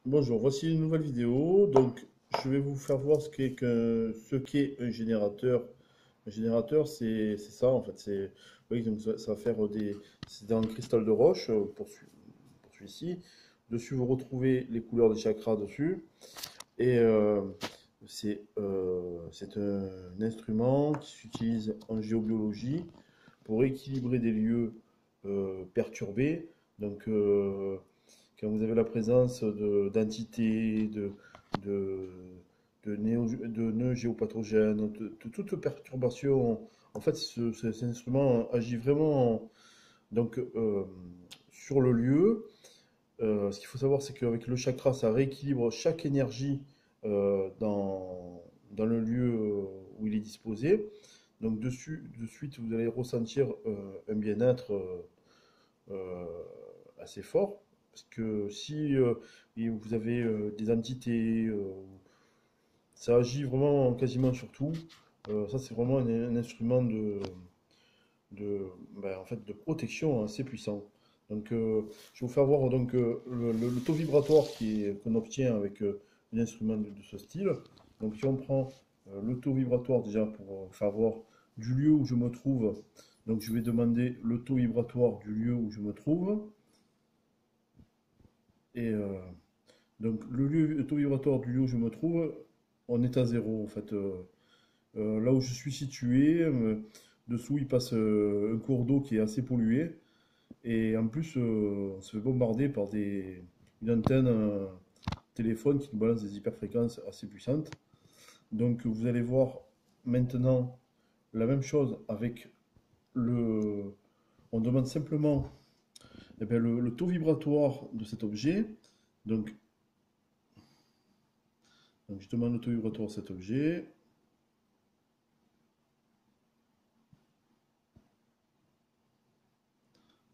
Bonjour, voici une nouvelle vidéo. Donc, je vais vous faire voir ce qu'est un générateur. Un générateur, c'est ça en fait. Oui, donc ça va faire c'est un cristal de roche pour celui-ci. Dessus, vous retrouvez les couleurs des chakras dessus. Et c'est un instrument qui s'utilise en géobiologie pour équilibrer des lieux perturbés. Donc, quand vous avez la présence d'entités, de, de nœuds géopathogènes, de toute perturbation, en fait, cet instrument agit vraiment donc, sur le lieu. Ce qu'il faut savoir, c'est qu'avec le chakra, ça rééquilibre chaque énergie dans le lieu où il est disposé. Donc, de suite, vous allez ressentir un bien-être euh, assez fort. Parce que si vous avez des entités, ça agit vraiment quasiment sur tout. Ça, c'est vraiment un instrument en fait, de protection assez puissant. Donc, je vais vous faire voir donc, le taux vibratoire qu'on obtient avec un instrument de ce style. Donc, si on prend le taux vibratoire déjà pour faire voir du lieu où je me trouve, donc je vais demander le taux vibratoire du lieu où je me trouve. Et donc, le taux vibratoire du lieu où je me trouve, on est à zéro en fait. Là où je suis situé, dessous il passe un cours d'eau qui est assez pollué. Et en plus, on se fait bombarder par une antenne téléphone qui nous balance des hyperfréquences assez puissantes. Donc vous allez voir maintenant la même chose avec le... On demande simplement le taux vibratoire de cet objet. Donc, donc je demande le taux vibratoire de cet objet.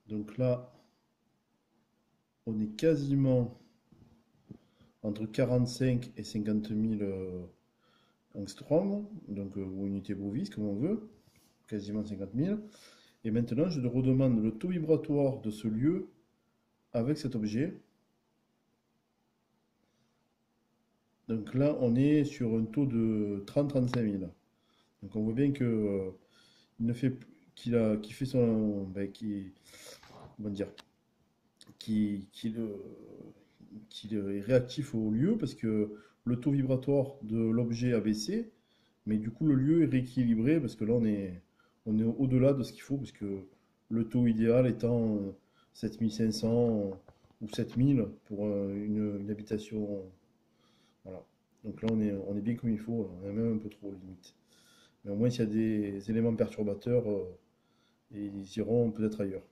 Donc là, on est quasiment entre 45 et 50 000 angstroms, donc ou unité bovis comme on veut, quasiment 50 000. Et maintenant, je redemande le taux vibratoire de ce lieu avec cet objet. Donc là, on est sur un taux de 30-35 000. Donc on voit bien que il ne fait qu'il fait son, comment dire, qui, qu'il, qu'il est réactif au lieu parce que le taux vibratoire de l'objet a baissé, mais du coup le lieu est rééquilibré parce que là on est au-delà de ce qu'il faut parce que le taux idéal étant 7500 ou 7000 pour une habitation. Voilà. Donc là on est bien comme il faut, on est même un peu trop limite. Mais au moins s'il y a des éléments perturbateurs, ils iront peut-être ailleurs.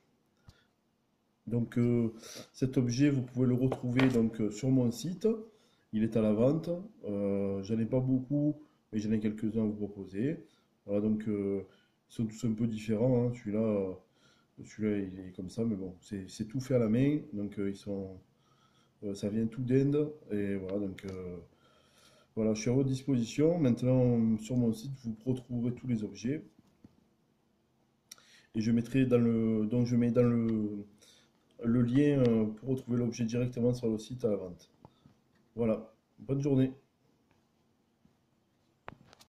Donc cet objet, vous pouvez le retrouver donc sur mon site. Il est à la vente. J'en ai pas beaucoup, mais j'en ai quelques-uns à vous proposer. Voilà, donc ils sont tous un peu différents, hein. Celui-là, il est comme ça, mais bon, c'est tout fait à la main. Donc ça vient tout d'Inde. Et voilà, donc voilà, je suis à votre disposition. Maintenant, sur mon site, vous retrouverez tous les objets. Et je mettrai donc je mets dans le lien pour retrouver l'objet directement sur le site à la vente. Voilà, bonne journée.